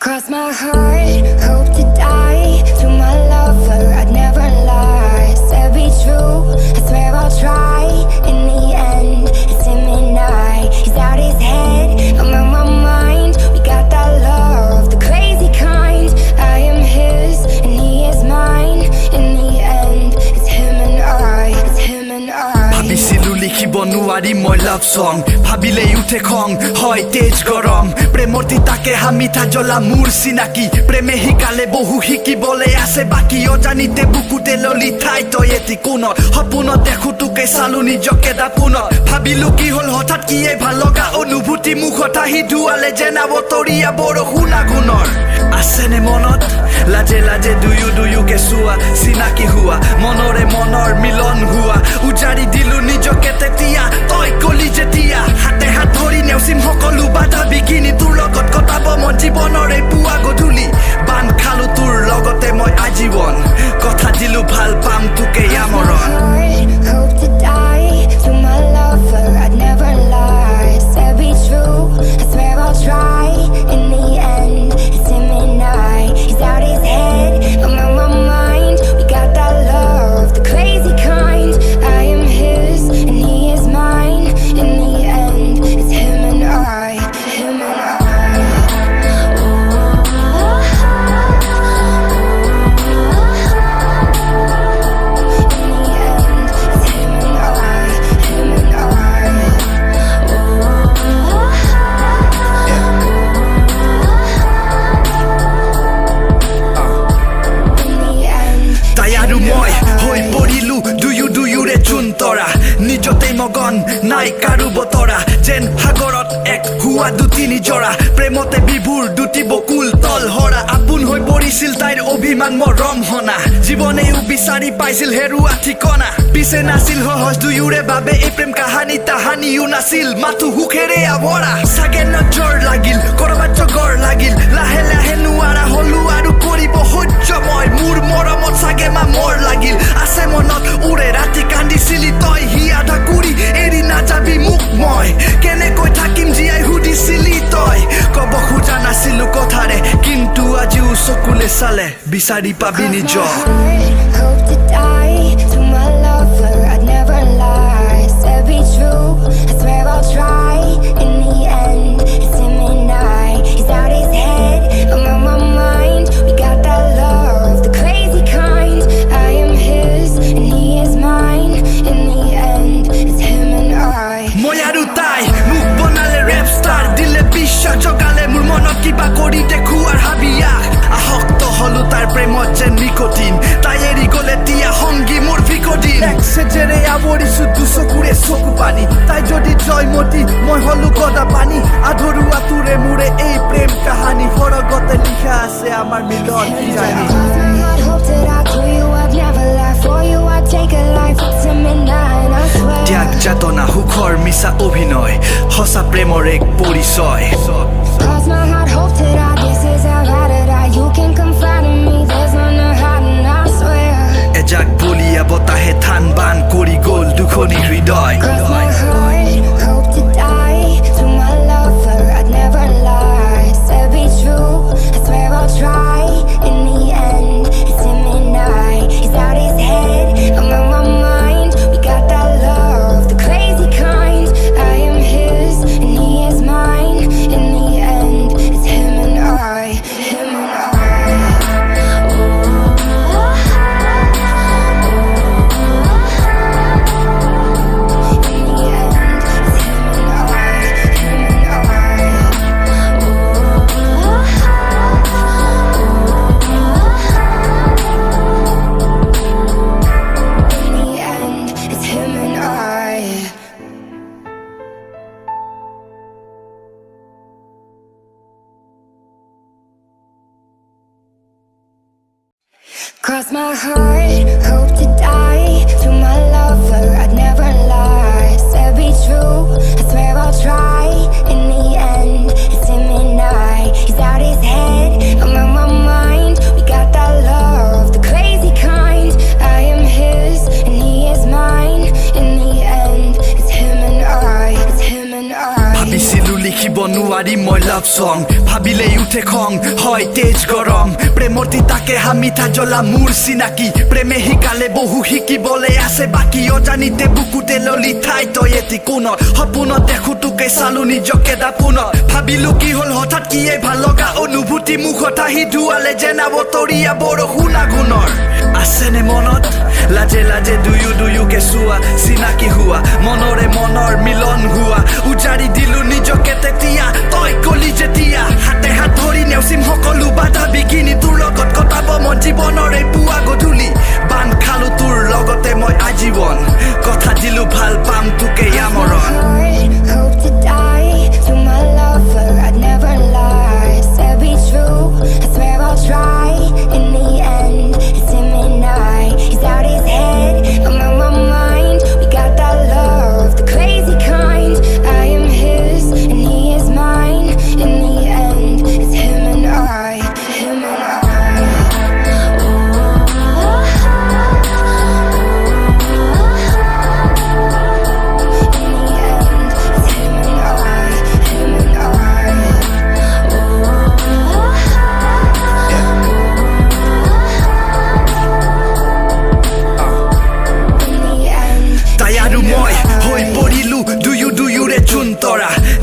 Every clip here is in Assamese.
Cross my heart, hope to die. To my lover, I'd never lie. Said be true, I swear I'll try. In the end, it's him and I. He's out his head, I'm on my mind. We got that love, the crazy kind. I am his, and he is mine. In the end, it's him and I. It's him and I. ভাবিছিলো লিখিব নোৱাৰি মই লাভ সং ভাবিলেই উঠে খং হয় তেজ গৰম প্ৰেমৰ তিতাকে হামিঠা জ্বলা মোৰ চিনাকি প্ৰেমে শিকালে বহু শিকিবলে আছে বাকী অজানিতে বুকুতে ললি ঠাই তই এটি কোণত সপোনত দেখো তোকে চালো নিজকে দাপোনত ভাবিলো কি হল হঠাৎ কি এই ভাল লগা অনুভূতি মুখত আহি ধুৱালে যেন বতৰীয়া বৰষুণ আগুনৰ আছেনে মনত লাজে লাজে দুয়ুকে চোৱা চিনাকি হোৱা মনৰে মনৰ মিলন হোৱা উজাৰি দিলো নিজকে তেতিয়া তই কলি যেতিয়া হাতে হাত ধৰি নেওচিম সকলো বাধা বিঘিনি তোৰ লগত কটাব মন জীৱনৰে পুৱা গধূলি বান খালো তোৰ লগতে মই আজীৱন কথা দিলো ভাল পাম তোকে আমৰণ Hope to die. To my lover, I'd never lie. Said be true, I swear I'll try. In the end, it's him and I. He's out his head, I'm on my mind. We got that love, the crazy kind. I am his, and he is mine. In the end, it's him and I. Him and I. নিজতেই মগন নাই কাৰো বতৰা যেন সাগৰত এক হুৱা দুটি নিজৰা প্ৰেমতে বিভুৰ দুটি বকুল তল হৰা আপোন হৈ পৰিছিল তাইৰ অভিমান মৰম হনা জীৱনেও বিচাৰি পাইছিল হেৰুৱা ঠিকনা পিছে নাছিল সহজ দুয়োৰে বাবে এই প্ৰেম কাহানী তাহানিও নাছিল মাথো সুখেৰে আৱৰা চাগে নজৰ লাগিল কৰবাত জগৰ লাগিল লাহে লাহে নোৱাৰা হলো আৰু কৰিব সহ্য মই মোৰ মৰমত চাগে মোৰ লাগিল আছে মনত উৰে ৰাতি কান্দিছিলি তই আধা কৰি এৰি নাযাবি মোক মই কেনেকৈ থাকিম জীয়াই সুধিছিলি তই কব খোজা নাছিলো কথাৰে কিন্তু আজিও চকুলে চালে বিচাৰি পাবি নিজ Hope to die. To my lover, I'd never lie. Said be true, I swear I'll try. In the end, it's him and I. He's out his head, I'm on my mind. We got that love, the crazy kind. I am his, and he is mine. In the end, it's him and I. মই আৰু তাই মোক বনালে ৰেপ ষ্টাৰ দিলে বিশ্বাস জগালে মোৰ মনত কিবা কৰি দেখুৱাৰ হাবিয়া আসক্ত হলো তাৰ প্ৰেমত যেন নিকটিন তাই এৰি গলে তিয়া সংগী মোৰ ভিকদিন একচেজেৰে আৱৰিছো দুচকুৰে চকু পানী তাই যদি জয়মতী মই হলো গদা পানী আধৰুৱা তোৰে মোৰে এই প্ৰেম কাহানী সৰগতে লিখা আছে আমাৰ মিলন জানি ত্যাগ যাতনা সুখৰ মিছা অভিনয় সঁচা প্ৰেমৰ এক পৰিচয় এজাক বলিয়া বতাহে থান বান কৰি গ'ল দুখনি হৃদয় Cross my heart, hope to die. To my lover, I'd never lie. Said be true, I swear I'll try. In the end, it's him and I. He's out his head, I'm on my mind. We got that love, the crazy kind. I am his, and he is mine. In the end, it's him and I. It's him and I. ভাবিছিলো লিখিব নোৱাৰি মই লাভ সং ভাবিলেই উঠে খং হয় তেজ গৰম প্ৰেমৰ তিতাকে হামিঠা জ্বলা মোৰ চিনাকি প্ৰেমে শিকালে বহু শিকিবলে আছে বাকী অজানিতে বুকুতে ললি ঠাই তই এটি কোণত সপোনত দেখো তোকে চালো নিজকে দাপোনত ভাবিলো কি হল হঠাৎ কিয়ে ভাল লগা অনুভূতি মুখত আহি ধুৱালে যেন আৱতৰীয়া বৰষুণ আগুনৰ আছেনে মনত লাজে লাজে দুয়ো চোৱা চিনাকি হোৱা মনৰে মনৰ মিলন হোৱা উজাৰি দিলো নিজকে তেতিয়া তই কলি যেতিয়া হাতে হাত ধৰি নেওচিম সকলো বাধা বিঘিনি তোৰ লগত কটাব মন জীৱনৰে পুৱা গধূলি বান্ধ খালো তোৰ লগতে মই আজীৱন কথা দিলো ভাল পাম তোকে আমৰণ Hope to die to my lover. I'd never lie. Said be true. I swear I'll try. In the end, it's him and I. He's out his head. I'm on my mind. We got that love, the crazy kind. I am his and he is mine. In the end, it's him and I. Him and I.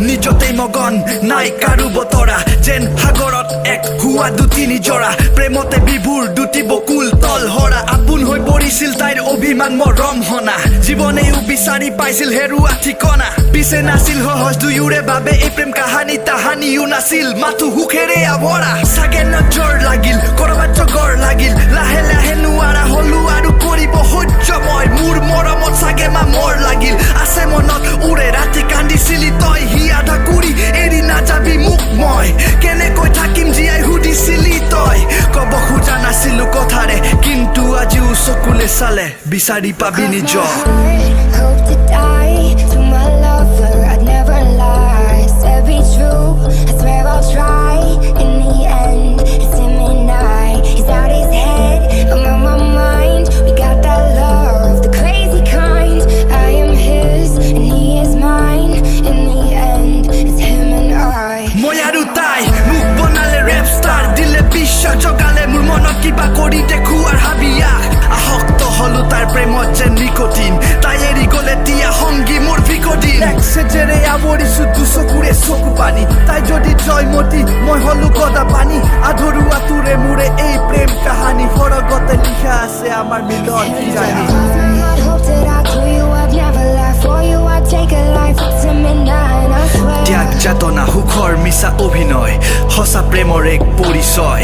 নিজতেই মগন নাই কাৰো বতৰা যেন সাগৰত এক হুৱা দুটি নিজৰা প্ৰেমতে বিভুৰ দুটি বকুল তল হৰা আপোন হৈ পৰিছিল তাইৰ অভিমান মৰম হনা জীৱনেও বিচাৰি পাইছিল হেৰুৱা ঠিকনা পিছে নাছিল সহজ দুয়োৰে বাবে এই প্ৰেম কাহানী তাহানিও নাছিল মাথো সুখেৰে আভৰা চাগে নজৰ লাগিল কৰবাত জগৰ লাগিল লাহে লাহে নোৱাৰা হলো আৰু কৰিব সহ্য মই মোৰ মৰমত চাগে মোৰ লাগিল আছে মনত উৰে ৰাতি কান্দিছিলি তই হিয়া ঢাকুৰি এৰি নাযাবি মোক মই কেনেকৈ থাকিম জীয়াই সুধিছিলি তই কব খোজা নাছিলো কথাৰে কিন্তু আজিও চকুলে চালে বিচাৰি পাবি নিজৰ Hope to die to my lover. I'd never lie. Said be true. I swear I'll try. In the end, it's him and I. He's out his head. I'm on my mind. We got that love, the crazy kind. I am his and he is mine. In the end, it's him and I. মই আৰু তাই মোক বনালে ৰেপ ষ্টাৰ দিলে বিশ্ব জগালে মোৰ মনত কিবা কৰি দেখুৱাৰ হাবিয়া আসক্ত হলো তাৰ প্ৰেমত যেন নিকটিন তাই এৰি গলে তিয়া সংগী মোৰ বিকদিন একচেজেৰে আৱৰিছো দুচকুৰে চকু পানী তাই যদি জয়মতী মই হলো গদা পানী আধৰুৱা তোৰে মোৰে এই প্ৰেম কাহানী সৰগতে লিখা আছে আমাৰ মিলন জানি I'd hoped that I'd clue you up, never lie for you. I'd take a life, it's him and I swear. ত্যাগ যাতনা সুখৰ মিছা অভিনয় সঁচা প্ৰেমৰ এক পৰিচয়